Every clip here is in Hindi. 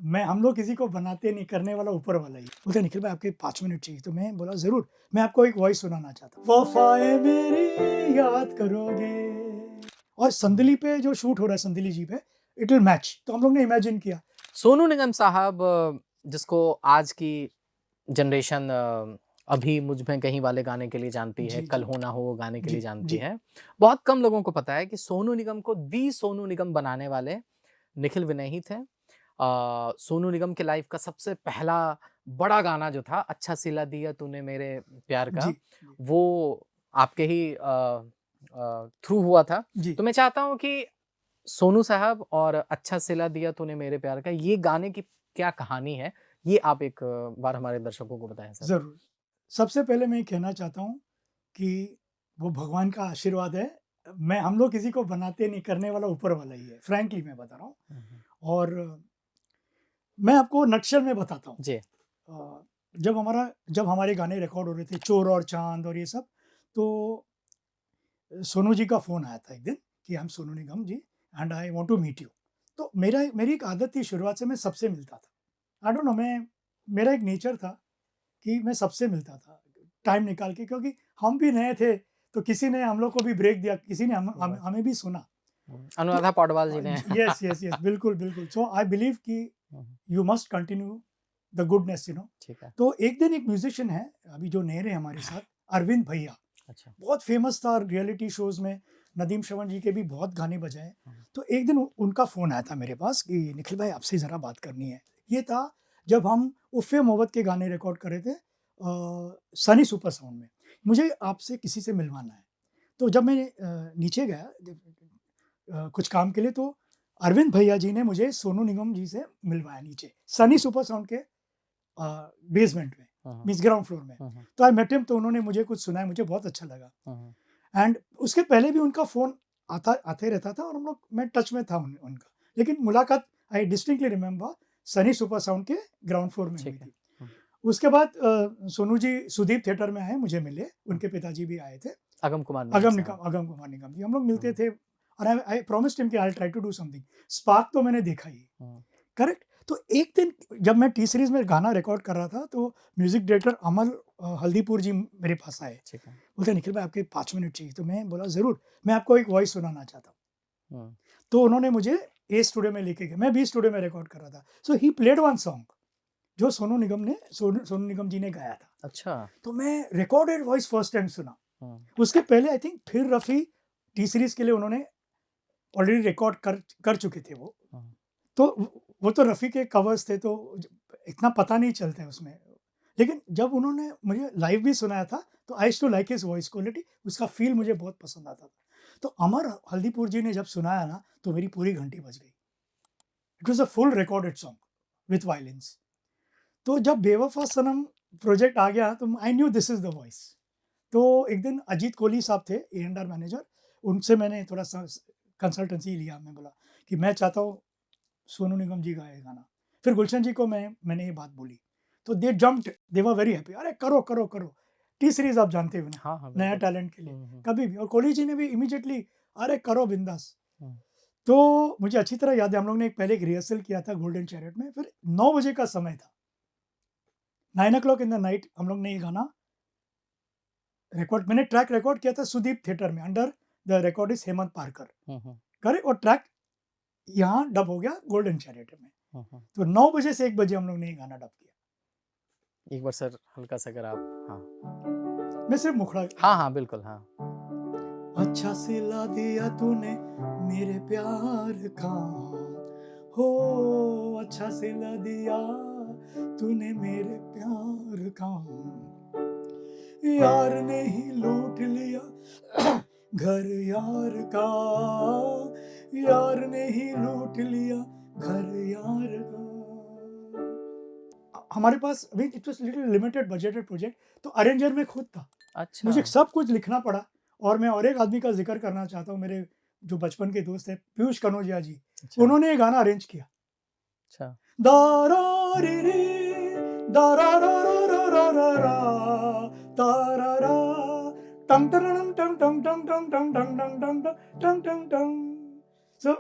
मैं हम लोग किसी को बनाते नहीं, करने वाला ऊपर वाला ही। बोलते निखिल भाई आपके 5 मिनट चाहिए, तो मैं बोला ज़रूर, मैं आपको एक वॉइस सुनाना चाहता हूँ। वफ़ाएँ मेरी याद करोगे, और संदली पे जो शूट हो रहा है संदली जी पे, इट विल मैच। तो हम लोग ने इमेजिन किया। सोनू निगम साहब जिसको आज की जनरेशन अभी मुझ में कहीं वाले गाने के लिए जानती है, जी, कल जी। हो ना हो वो गाने के जी, लिए जानती जी। है। बहुत कम लोगों को पता है कि सोनू निगम को दी सोनू निगम बनाने वाले निखिल विनय ही थे। सोनू निगम के लाइफ का सबसे पहला बड़ा गाना जो था, अच्छा सिला दिया तूने मेरे प्यार का, जी, जी। वो आपके ही थ्रू हुआ था। जी। तो मैं चाहता हूँ कि सोनू साहब और अच्छा सिला दिया तूने मेरे प्यार का, ये गाने की क्या कहानी है? ये आप एक बार हमारे दर्शकों को बताएँ सर। ज़रूर। सबसे पहले मैं ये कहना चाहता हूँ कि वो भगवान का आशीर्वाद है। मैं हम लोग किसी को बनाते नहीं, करने वाला ऊपर वाला ही है। फ्रैंकली मैं बता रहा हूँ। हुँ, हुँ। और मैं आपको नटशल में बताता हूँ। जी। जब हमारे गाने रिकॉर्ड हो रहे थे, चोर और चाँद और ये सब, तो सोनू जी का फ़ोन आया था एक दिन कि I am Sonu Nigam ji and I want to meet you. तो मेरी एक आदत थी, शुरुआत से मैं सबसे मिलता था। आई डोंट नो, मेरा एक नेचर था कि मैं सबसे मिलता था, टाइम निकाल के, क्योंकि हम भी नए थे, तो किसी ने हम लोग को भी ब्रेक दिया, किसी ने बस। हमें भी सुना। तो अनुराधा पौडवाल जी ने यस, यस, यस, बिल्कुल, बिल्कुल। सो आई बिलीव कि hmm, hmm. You must continue the goodness, ठीक है। तो एक दिन एक म्यूज़िशियन है, अभी जो नए रहे हमारे साथ, अरविंद भैया, अच्छा। बहुत फ़ेमस था रियलिटी शोज़ में, नदीम श्रवण जी के भी बहुत गाने बजाए। हुँ। तो एक दिन उनका फ़ोन आया था मेरे पास कि निखिल भाई आपसे ज़रा बात करनी है। ये था जब हम उफ़ मोहब्बत के गाने रिकॉर्ड कर रहे थे सनी सुपर साउंड में। मुझे आपसे किसी से मिलवाना है। तो जब मैं नीचे गया कुछ काम के लिए, तो अरविंद भैया जी ने मुझे सोनू निगम जी से मिलवाया नीचे, सनी सुपर साउंड के बेसमेंट में, हुँ, हुँ। मीन्स ग्राउंड फ्लोर में। हुँ, हुँ। तो आई मेट हिम, तो उन्होंने मुझे कुछ सुनाया, मुझे बहुत अच्छा लगा। हुँ, हुँ। एंड उसके पहले भी उनका फ़ोन आते रहता था, और हम लोग, मैं टच में था उनका। लेकिन मुलाकात आई distinctly remember Sunny super sound के ग्राउंड फ्लोर में हुई ठीक है। थी। हुँ, उसके बाद सोनू जी सुदीप थिएटर में आए, मुझे मिले, हुँ। उनके पिताजी भी आए थे। अगम कुमार निगम साहब। अगम कुमार निगम जी, हम लोग मिलते हुँ, थे, और आई आई प्रॉमिस्ड हिम कि I will try to do something. Spark तो मैंने देखा ही, हुँ। करेक्ट? तो एक दिन जब मैं टी सीरीज़ में गाना रिकॉर्ड कर रहा था, तो म्यूज़िक डायरेक्टर अमल हल्दीपुर जी मेरे पास आए। ठीक है। बोलते हैं, "निखिल भाई आपके 5 मिनट चाहिए।" तो मैं बोला, "ज़रूर, मैं आपको एक वॉइस सुनाना चाहता हूँ।" हुँ। तो उन्होंने मुझे ए स्टूडियो में लेके गए, मैं बी स्टूडियो में रिकॉर्ड कर रहा था। सो ही प्लेड वन सॉन्ग जो सोनू निगम जी ने गाया था। अच्छा। तो मैं रिकॉर्डेड वॉइस फर्स्ट टाइम सुना। हुँ, उसके पहले आई थिंक फिर रफ़ी टी सीरीज़ के लिए उन्होंने ऑलरेडी रिकॉर्ड कर कर चुके थे वो। हुँ। तो वो तो रफ़ी के कवर्स थे, तो इतना पता नहीं चलता है उसमें। लेकिन जब उन्होंने मुझे लाइव भी सुनाया था, तो I used to like his voice quality, उसका फ़ील मुझे बहुत पसंद आता था। तो अमर हल्दीपुर जी ने जब सुनाया ना, तो मेरी पूरी घंटी बज गई। It was a full recorded song with violins. तो जब बेवफ़ा सनम प्रोजेक्ट आ गया, तो I knew this is the voice. तो एक दिन अजीत कोहली साहब थे ए&आर मैनेजर, उनसे मैंने थोड़ा-सा कंसल्टेंसी लिया। मैं बोला कि मैं चाहता हूँ सोनू निगम जी गाए गाना। फिर गुलशन जी को मैंने ये बात बोली, तो they jumped, they were very happy, "अरे करो, करो, करो।" टी सीरीज़ आप जानते हो ना, हाँ, हाँ, नया बिल्कुल। टैलेंट के लिए, हुँ, हुँ, कभी भी, और कोहली जी ने भी इमीडिएटली, "अरे करो बिंदास।" हुँ। तो मुझे अच्छी तरह याद है, हम लोग ने पहले एक रिहर्सल किया था गोल्डन चैरियट में, फिर 9 बजे का समय था। 9 o'clock इन द नाइट हम लोग ने ये गाना मैंने ट्रैक रिकॉर्ड किया था सुदीप थिएटर में, under the recordist Hemant Parkar, हुँ, हुँ, करेक्ट? और ट्रैक यहाँ डब हो गया गोल्डन चैरियट में। हुँ, हुँ। तो 9 बजे से 1 बजे हम लोग ने ये गाना डब किया। एक बार सर हल्का-सा अगर आप हाँ। मैं सिर्फ़ मुखड़ा हाँ, गाऊँगा। हाँ, बिल्कुल, हाँ। अच्छा सिला दिया तूने मेरे प्यार का, हो अच्छा सिला दिया तूने मेरे प्यार का, यार ने ही लूट लिया घर यार का, यार ने ही लूट लिया घर यार का। हमारे पास अभी it was little limited budgeted project, तो अरेंजर मैं खुद था। अच्छा, मुझे सब कुछ लिखना पड़ा, और मैं और एक आदमी का ज़िक्र करना चाहता हूँ, मेरे जो बचपन के दोस्त हैं, पीयूष कनोजिया जी। अच्छा, उन्होंने ये गाना अरेंज किया। अच्छा। दा रा रे रे, दा रा रा रा रा रा रा रा, ता रा रा, टंग टरंग टंग टंग टंग टंग टंग टंग टंग टंग टंग टंग टंग टंग। So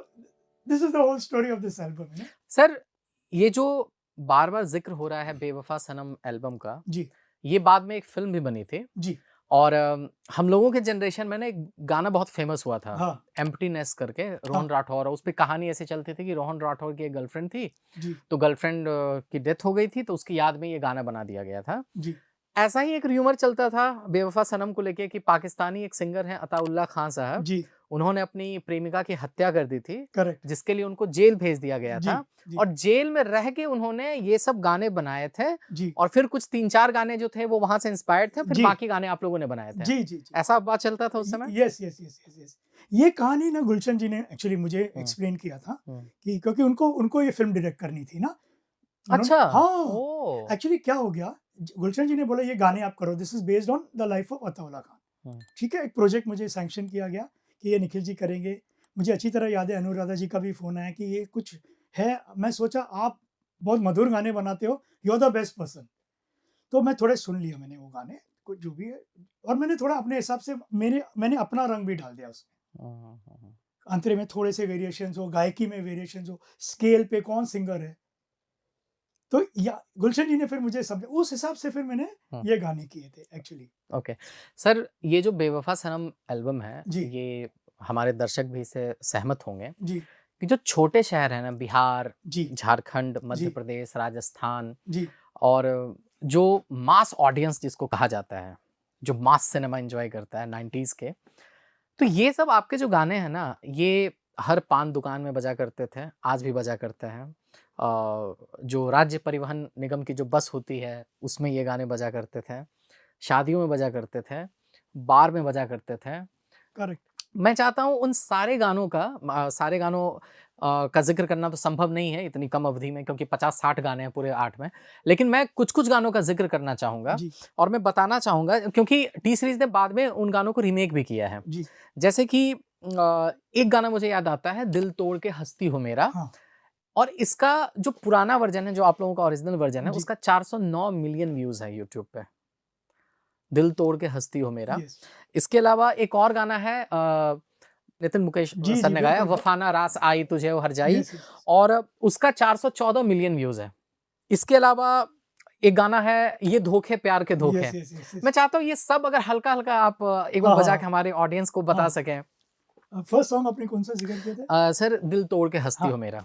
this is the whole story of this album, sir ये जो बार-बार ज़िक्र हो रहा है बेवफ़ा सनम एल्बम का, जी, ये बाद में एक फ़िल्म भी बनी थी जी, और हम लोगों के जनरेशन में ना एक गाना बहुत फ़ेमस हुआ था, हाँ, एम्प्टीनेस करके हाँ, रोहन राठौर, और उसपे कहानी ऐसे चलती थी कि रोहन राठौर की एक गर्लफ्रेंड थी, जी, तो गर्लफ्रेंड की डेथ हो गई थी, तो उसकी याद में ये गाना बना दिया गया था। जी, ऐसा ही एक र्यूमर चलता था बेवफ़ा सनम को लेके कि पाकिस्तानी एक सिंगर हैं अताउल्लाह खान साहब, जी, उन्होंने अपनी प्रेमिका की हत्या कर दी थी, करेक्ट, जिसके लिए उनको जेल भेज दिया गया जी, था जी, और जेल में रह के उन्होंने ये सब गाने बनाए थे जी, और फिर कुछ 3-4 गाने जो थे वो वहाँ से इंस्पायर्ड थे, फिर जी, बाकी गाने आप लोगों ने बनाए थे। जी, जी, जी। ऐसा बात चलता था उस समय? Yes, yes, yes, yes, yes. ये कहानी ना गुलशन जी ने एक्चुअली मुझे हुँ, एक्सप्लेन किया था हुँ। कि क्योंकि उनको उनको ये फ़िल्म डायरेक्ट करनी थी ना। उन्होंने अच्छा! हाँ, ओह! एक्चुअली क्या हो गया, गुलशन जी ने बोला ये गाने आप करो, this is based on the life of Ataullah Khan. Hmm, ठीक है, एक प्रोजेक्ट मुझे सैंक्शन किया गया कि ये निखिल जी करेंगे। मुझे अच्छी तरह याद है अनुराधा जी का भी फ़ोन आया कि ये कुछ है, मैं सोचा आप बहुत मधुर गाने बनाते हो, you are the best person. तो मैं थोड़े सुन लिया मैंने वो गाने, कुछ जो भी है और मैंने थोड़ा अपने हिसाब से मैंने अपना रंग भी डाल दिया उसमें। हुँ, हुँ, हुँ, हुँ। अंतरे में थोड़े से वेरिएशंस हो, गायकी में वेरिएशंस हो, स्केल पे कौन सिंगर है। तो या गुलशन जी ने फिर मुझे समझा उस हिसाब से फिर मैंने हुँ, ये गाने किए थे एक्चुअली। ओके। सर, ये जो बेवफ़ा सनम एल्बम है, जी, ये हमारे दर्शक भी इससे सहमत होंगे जी, कि जो छोटे शहर हैं ना बिहार, जी, झारखंड, मध्य जी, प्रदेश, राजस्थान जी, और जो मास ऑडियंस जिसको कहा जाता है, जो मास सिनेमा एन्जॉय करता है 90s के, तो ये सब आपके जो गाने हैं ना, ये हर पान दुकान में बजा करते थे, आज भी बजा करते हैं। जो राज्य परिवहन निगम की जो बस होती है, उसमें ये गाने बजा करते थे, शादियों में बजा करते थे, बार में बजा करते थे। करेक्ट। मैं चाहता हूँ उन सारे गानों का सारे गानों का ज़िक्र करना तो संभव नहीं है इतनी कम अवधि में क्योंकि 50-60 गाने हैं पूरे 8 में। लेकिन मैं कुछ-कुछ गानों का ज़िक्र करना चाहूँगा जी, और मैं बताना चाहूँगा क्योंकि टी सीरीज़ ने बाद में उन गानों को रीमेक भी किया है। जी, जैसे कि एक गाना मुझे याद आता है दिल तोड़ के हँसती हो मेरा हाँ, और इसका जो पुराना वर्ज़न है, जो आप लोगों का ओरिजिनल वर्ज़न है, जी, उसका 409 मिलियन व्यूज़ है यूट्यूब पे। दिल तोड़ के हँसती हो मेरा। यस। इसके अलावा एक और गाना है नितिन मुकेश जी, सर जी, ने गाया बिल्कुल, वफ़ा ना रास आई तुझे ओ हर जाई यस, यस, यस। और उसका 414 मिलियन व्यूज़ है। इसके अलावा एक गाना है ये धोखे प्यार के धोखे। Yes, yes, yes, yes. मैं चाहता हूँ ये सब अगर हल्का-हल्का आप एक बार हाँ, हाँ, बजा के हाँ, हमारे ऑडियंस को बता हाँ। सकें। फर्स्ट सॉन्ग आपने कौन-सा ज़िक्र किए थे? सर दिल तोड़ के हँसती हाँ। हो मेरा।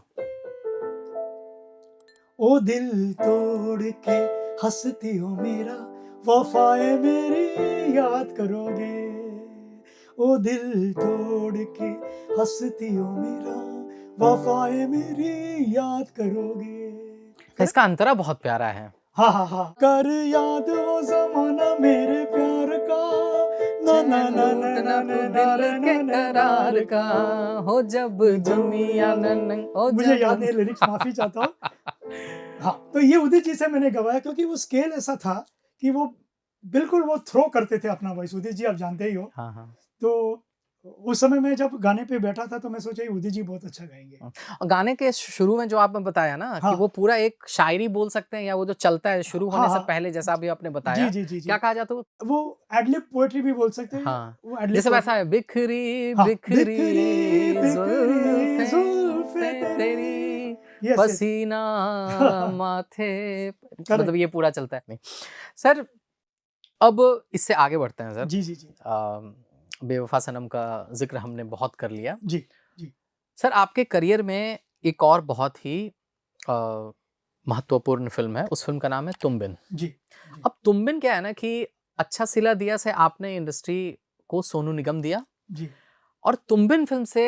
ओ दिल तोड़ के हँसती हो मेरा, वफ़ाएँ मेरी याद करोगे। ओ दिल तोड़ के हँसती हो मेरा, वफ़ाएँ मेरी याद करोगे। करेक्ट? इसका अंतरा बहुत प्यारा है। हाँ, हाँ, हाँ। कर याद वो ज़माना मेरे प्यार का, ना ना चैन ना ना लूटना ना तू ना ना दिल ना के ना ना करार नार का, का। हो जब जब दुनिया याद नन हो मुझे जब याद नहीं लिरिक्स, माफ़ी चाहता हूँ। हाँ, तो ये उदित जी से मैंने गवाया क्योंकि वो स्केल ऐसा था कि वो बिल्कुल वो थ्रो करते थे अपना वॉइस। उदित जी आप जानते ही हो। हाँ, हाँ। तो उस समय मैं जब गाने पे बैठा था तो मैं सोचा ये उदित जी बहुत अच्छा गाएँगे। और गाने के शुरू में जो आपने बताया ना कि हाँ, वो पूरा एक शायरी बोल सकते हैं या वो जो चलता है शुरू हाँ, होने से हाँ। पहले जैसा अभी आपने जी, बताया, जी, जी, क्या जी। कहा जाता है वो? वो एडलिब पोएट्री भी बोल सकते हैं, हाँ, वो एडलिब जैसे पोएट्री। वैसा है बिखरी हाँ, बिखरी बिखरी बिखरी ज़ुल्फ़ें ज़ुल्फ़ें तेरी। तेरी यस, यस। पसीना माथे मतलब करेक्ट। ये पूरा चलता है। नहीं, सर अब इससे आगे बढ़ते हैं सर। जी, जी, जी। बेवफ़ा सनम का ज़िक्र हमने बहुत कर लिया। जी, जी, सर आपके करियर में एक और बहुत ही अ, महत्वपूर्ण फ़िल्म है, उस फ़िल्म का नाम है तुम बिन। जी, जी, अब तुम बिन क्या है ना कि अच्छा सिला दिया से आपने इंडस्ट्री को सोनू निगम दिया जी, और तुम बिन फ़िल्म से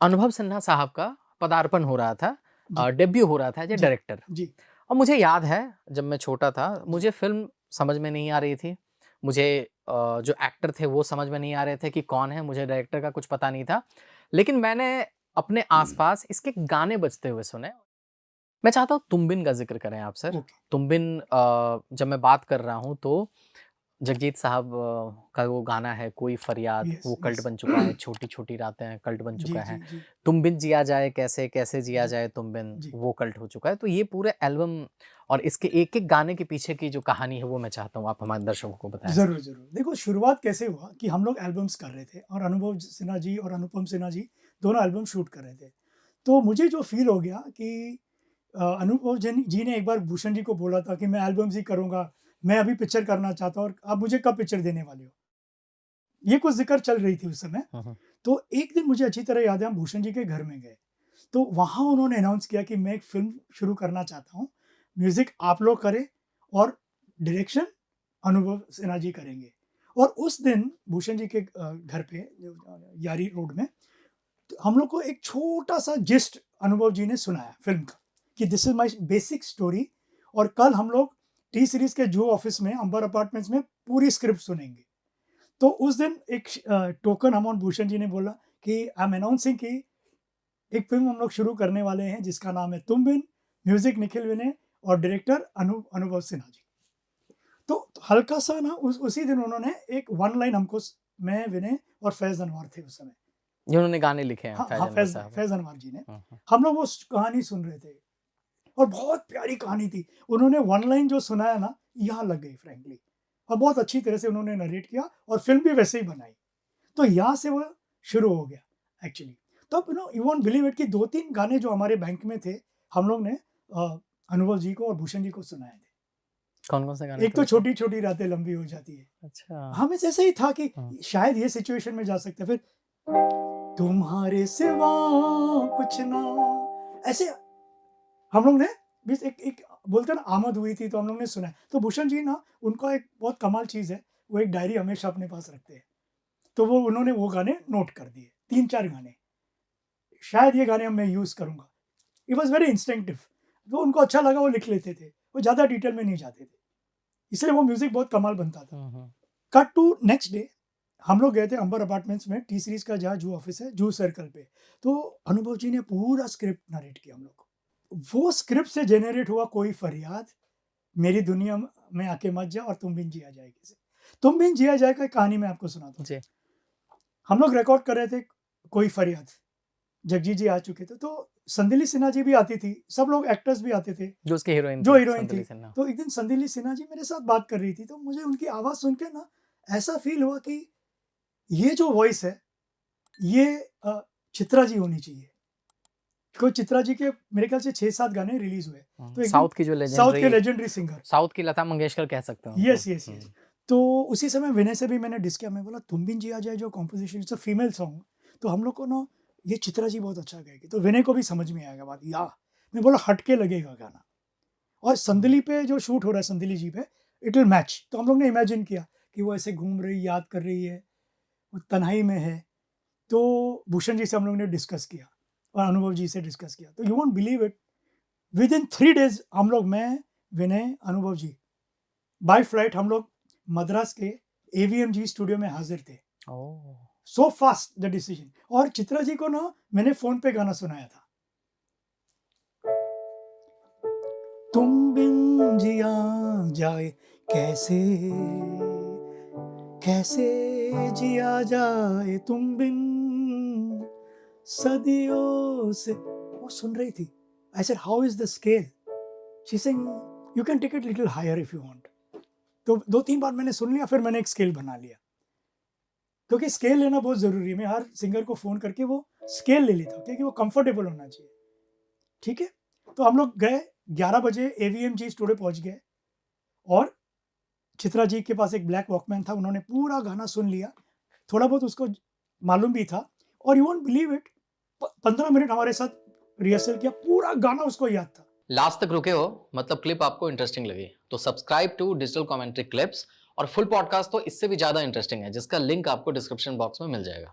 अनुभव सिन्हा साहब का पदार्पण हो रहा था, जी, डेब्यू हो रहा था एज़ ए जी, डायरेक्टर। जी, और मुझे याद है जब मैं छोटा था, जी, मुझे फ़िल्म समझ में नहीं आ रही थी। मुझे जो एक्टर थे वो समझ में नहीं आ रहे थे कि कौन है, मुझे डायरेक्टर का कुछ पता नहीं था। लेकिन मैंने अपने आस-पास इसके गाने बजते हुए सुने। मैं चाहता हूँ तुम बिन का ज़िक्र करें आप सर। ओके। तुम बिन जब मैं बात कर रहा हूँ तो जगजीत साहब का वो गाना है कोई फ़रियाद, यस, वो कल्ट यस। बन चुका है, छोटी-छोटी रातें कल्ट बन जी, चुका है। जी, जी, तुम बिन जिया जाए कैसे, कैसे जिया जी, जाए तुम बिन, जी। वो कल्ट हो चुका है। तो ये पूरे एल्बम और इसके एक-एक गाने के पीछे की जो कहानी है वो मैं चाहता हूँ आप हमारे दर्शकों को बताएँ सर। ज़रूर, ज़रूर। देखो शुरुआत कैसे हुआ कि हम लोग एल्बम्स कर रहे थे और अनुभव सिन्हा जी और अनुपम सिन्हा जी दोनों एल्बम शूट कर रहे थे। तो मुझे जो फ़ील हो गया कि अनुभव जी ने एक बार भूषण जी को बोला था कि मैं एल्बम्स ही करूँगा, मैं अभी पिक्चर करना चाहता हूँ और आप मुझे कब पिक्चर देने वाले हो? ये कुछ ज़िक्र चल रही थी उस समय। हुँ, हुँ। तो एक दिन मुझे अच्छी तरह याद है हम भूषण जी के घर में गए। तो वहाँ उन्होंने अनाउंस किया कि मैं एक फ़िल्म शुरू करना चाहता हूँ। म्यूज़िक आप लोग करें और डायरेक्शन अनुभव सिन्हा जी करेंगे। और उस दिन भूषण जी के घर पे यारी रोड में तो हम लोग को एक छोटा-सा जिस्ट अनुभव जी ने सुनाया फ़िल्म का कि this is my basic story और कल हम लोग टी सीरीज़ के जो ऑफ़िस में अंबर अपार्टमेंट्स में पूरी स्क्रिप्ट सुनेंगे। तो उस दिन एक टोकन अमाउंट भूषण जी ने बोला कि आई एम अनाउंसिंग कि एक फ़िल्म हम लोग शुरू करने वाले हैं जिसका नाम है तुम बिन, म्यूज़िक निखिल विनय और डायरेक्टर अनुभव सिन्हा जी। तो हल्का-सा ना उसी दिन उन्होंने एक वन लाइन हमको मैं, विनय और फैज़ अनवर थे उस समय। जिन्होंने गाने लिखे हैं हाँ, फैज़ हाँ, अनवर फैज़ साहब। फैज़ अनवर जी ने। हुँ, हुँ। हम लोग वो कहानी सुन रहे थे और बहुत प्यारी कहानी थी। उन्होंने वन लाइन जो सुनाया ना, यहाँ लग गई फ्रैंकली और बहुत अच्छी तरह से उन्होंने नरेट किया और फ़िल्म भी वैसे ही बनाई। तो यहाँ से वो शुरू हो गया एक्चुअली। तब यू वोंट बिलीव इट कि 2-3 गाने जो हमारे बैंक में थे, हम लोग ने अनुभव जी को और भूषण जी को सुनाए थे। कौन-कौन से गाने एक थे तो वैसे? छोटी-छोटी रातें लंबी हो जाती है। अच्छा। हमें ऐसा ही था कि हुँ। शायद ये सिचुएशन में जा सकते हैं। फिर तुम्हारे सिवा कुछ ना ऐसे हम लोग ने बीच एक एक बोलते हैं ना आमद हुई थी तो हम लोग ने सुना है। तो भूषण जी ना उनका एक बहुत कमाल चीज़ है, वो एक डायरी हमेशा अपने पास रखते हैं। तो वो उन्होंने वो गाने नोट कर दिए, 3-4 गाने। शायद ये गाने अब मैं यूज़ करूँगा। It was very instinctive. वो उनको अच्छा लगा वो लिख लेते थे। वो ज़्यादा डिटेल में नहीं जाते थे। इसलिए वो म्यूज़िक बहुत कमाल बनता था। हुँ, हुँ। कट टू नेक्स्ट डे हम लोग गए थे अंबर अपार्टमेंट्स में टी सीरीज़ का जहाँ जू ऑफ़िस है, जू सर्कल पे। तो अनुभव जी ने पूरा स्क्रिप्ट नरेट किया हम लोग को। वो स्क्रिप्ट से जनरेट हुआ कोई फरियाद, मेरी दुनिया में आके मत जा और तुम बिन जिया जाए कैसे। तुम बिन जिया जाए का कहानी मैं आपको सुनाता हूँ। जी, हम लोग रिकॉर्ड कर रहे थे कोई फरियाद, जगजीत जी आ चुके थे, तो संदीली सिन्हा जी भी आती थी, सब लोग एक्टर्स भी आते थे, जो उसकी हीरोइन जो थी हीरोइन थी। संदली सिन्हा। तो एक दिन संदीली सिन्हा जी मेरे साथ बात कर रही थी, तो मुझे उनकी आवाज़ सुन के ना ऐसा फ़ील हुआ कि ये जो वॉइस है, ये चित्रा जी होनी चाहिए। क्योंकि चित्रा जी के मेरे ख्याल से 6-7 गाने रिलीज़ हुए। तो एक दिन साउथ की जो साउथ के लेजेंडरी लेजेंडरी सिंगर साउथ की लता मंगेशकर कह सकते हैं उनको। Yes, yes, yes. हुँ। तो उसी समय विनय से भी मैंने डिस्क किया, मैं बोला तुम बिन जिया जाए जो कॉम्पोज़िशन इट्स अ फीमेल सॉन्ग। तो हम लोग को ना ये चित्रा जी बहुत अच्छा गाएगी। तो विनय को भी समझ में आएगा बात या मैं बोला हट के लगेगा गाना और हुँ। संदली पे जो शूट हो रहा है संदली जी पे इट विल मैच। तो हम लोग ने इमेजिन किया कि वो ऐसे घूम रही, याद कर रही है, वो तन्हाई में है। तो भूषण जी से हम लोग ने डिस्कस किया और अनुभव जी से डिस्कस किया। तो you won't believe it within 3 days हम लोग मैं, विनय, अनुभव जी बाय फ्लाइट हम लोग मद्रास के एवीएमजी स्टूडियो में हाज़िर थे। ओह! सो फास्ट द डिसीजन और चित्रा जी को ना मैंने फ़ोन पे गाना सुनाया था। तुम बिन जिया जाए कैसे, कैसे जिया जाए तुम बिन सदियों से वो सुन रही थी। I said how is the scale? She saying you can take it little higher if you want. तो 2-3 बार मैंने सुन लिया फिर मैंने एक स्केल बना लिया। क्योंकि स्केल लेना बहुत ज़रूरी है। मैं हर सिंगर को फ़ोन करके वो स्केल ले लेता हूँ क्योंकि वो कंफर्टेबल होना चाहिए। ठीक है? तो हम लोग गए 11 बजे एवीएमजी स्टूडियो पहुँच गए और चित्रा जी के पास एक ब्लैक वॉकमैन था। उन्होंने पूरा गाना सुन लिया। थोड़ा बहुत उसको मालूम भी था और you won't believe it 15 minute हमारे साथ रिहर्सल किया। पूरा गाना उसको याद था। लास्ट तक रुके हो मतलब क्लिप आपको इंटरेस्टिंग लगी तो subscribe to digital commentary clips और फुल पॉडकास्ट तो इससे भी ज्यादा इंटरेस्टिंग है जिसका लिंक आपको डिस्क्रिप्शन बॉक्स में मिल जाएगा।